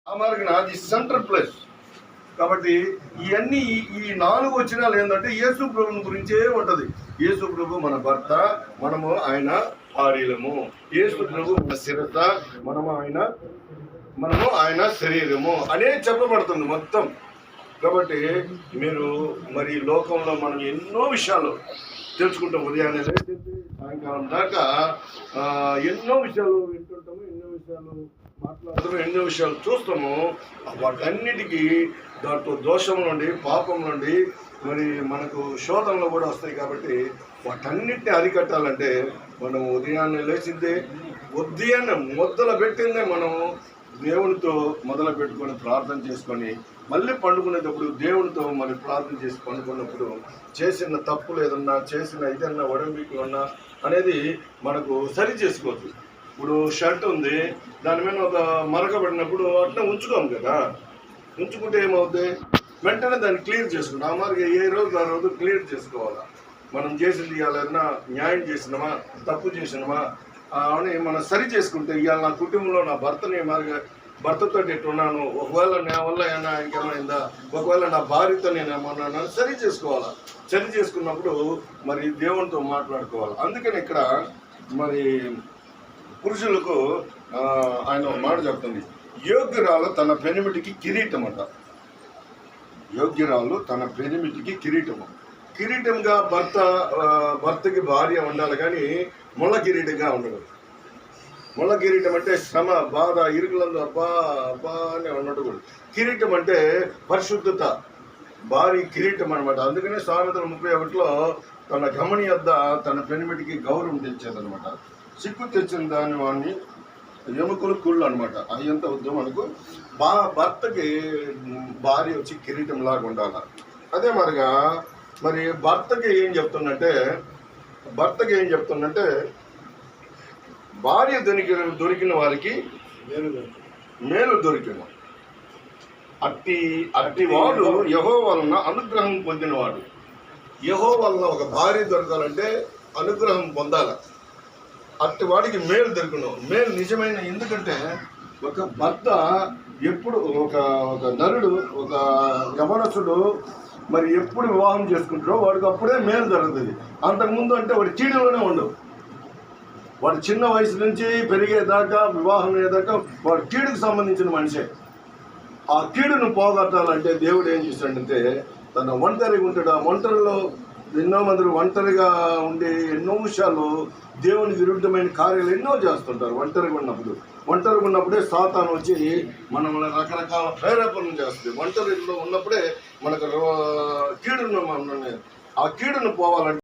ఆ మార్గం అది సెంట్రల్ ప్లేస్. కాబట్టి ఇవన్నీ ఈ 4 వచనాలు ఏంటంటే యేసు ప్రభుని గురించే ఉంటది. యేసు ప్రభు మన భర్త, మనము ఆయన భార్యలము. యేసు ప్రభు మన శిరస, మనము ఆయన శరీరము అనే చెప్పబడుతుంది మొత్తం. కాబట్టి మీరు మరి లోకంలో మనం ఎన్నో విషయాలు తెలుసుకుంటాం. ఉదయాన్నే సాయంకాలం దాకా ఎన్నో విషయాలు వింటుంటాము, ఎన్నో విషయాలు మాట్లాడుతాము, ఎన్నో విషయాలు చూస్తాము. వాటన్నిటికీ దాంట్లో దోషం నుండి, పాపం నుండి మరి మనకు శోధనలు కూడా వస్తాయి. కాబట్టి వాటన్నిటిని అరికట్టాలంటే మనం ఉదయాన్నే లేచిందే, ఉదయాన్నే మొదలు పెట్టిందే మనం దేవునితో మొదలు పెట్టుకొని ప్రార్థన చేసుకొని మళ్ళీ పండుకునేటప్పుడు దేవునితో మరి ప్రార్థన చేసి పండుకున్నప్పుడు చేసిన తప్పులు ఏదన్నా, చేసిన ఇదన్నా, ఒడంబికలు ఉన్నా అనేది మనకు సరి చేసుకోవచ్చు. ఇప్పుడు షర్ట్ ఉంది, దాని మీద ఒక మరకబడినప్పుడు అట్లా ఉంచుకోము కదా. ఉంచుకుంటే ఏమవుతుంది, వెంటనే దాన్ని క్లియర్ చేసుకుంటాం. ఆ మార్గం ఏ రోజు ఆ రోజు క్లియర్ చేసుకోవాలా. మనం చేసింది ఇవాళ న్యాయం చేసినామా, తప్పు చేసినామా అని మనం సరి చేసుకుంటే, ఇవాళ నా కుటుంబంలో నా భర్తతో ఎట్టున్నాను, ఒకవేళ నా వల్ల ఏమైనా ఇంకేమైందా, ఒకవేళ నా భార్యతో నేను ఏమన్నా సరి చేసుకోవాలా. సరి చేసుకున్నప్పుడు మరి దేవునితో మాట్లాడుకోవాలి. అందుకని ఇక్కడ మరి పురుషులకు ఆయన ఒక మాట చెప్తుంది, యోగ్యురాలు తన పెనిమిటికి కిరీటం అంట. యోగ్యురాలు తన పెనిమిటికి కిరీటము. కిరీటంగా భర్తకి భార్య ఉండాలి, కానీ ముళ్ళ కిరీటంగా ఉండదు. ముళ్ళ కిరీటం అంటే శ్రమ, బాధ, ఇరుకులందు అబ్బా అని ఉండకూడదు. కిరీటం అంటే పరిశుద్ధత, భారీ కిరీటం అనమాట. అందుకనే సామెతల 31లో తన గమని వద్ద తన పెనిమిటికి గౌరవం తెచ్చేదనమాట. సిగ్గు తెచ్చిన దాని వాడిని ఎముకలు కుళ్ళు అనమాట. అయ్యంత వద్దు మనకు. భర్తకి భార్య వచ్చి కిరీటం లాగా ఉండాలి. అదే మరిగా మరి భర్తకి ఏం చెప్తుందంటే భార్య దొరికిన వారికి మేలు దొరికిన అట్టి వాడు యెహోవా వలన అనుగ్రహం పొందినవాడు. యెహోవా వలన ఒక భార్య దొరకాలంటే అనుగ్రహం పొందాలి. అట్టి వాడికి మేలు దొరికిన మేలు నిజమైన. ఎందుకంటే ఒక భర్త ఎప్పుడు ఒక నరుడు, ఒక యవనసుడు మరి ఎప్పుడు వివాహం చేసుకుంటారో వాడికి అప్పుడే మేలు జరుగుతుంది. అంతకుముందు అంటే వాడి చీడలోనే ఉండవు. వాడు చిన్న వయసు నుంచి పెరిగేదాకా, వివాహం అయ్యేదాకా వాడు కీడుకు సంబంధించిన మనిషే. ఆ కీడును పోగొట్టాలంటే దేవుడు ఏం చేస్తాడంటే తన ఒంటరిగా ఉంటాడు. ఆ ఒంటరిలో ఎన్నో మంది ఒంటరిగా ఉండి ఎన్నో విషయాలు దేవుని విరుద్ధమైన కార్యాలు ఎన్నో చేస్తుంటారు. ఒంటరిగా ఉన్నప్పుడే సాతాను వచ్చి మనల్ని రకరకాల ప్రేరేపణలు చేస్తుంది. ఒంటరిలో ఉన్నప్పుడే మనకు కీడును ఆ కీడును పోవాలంటే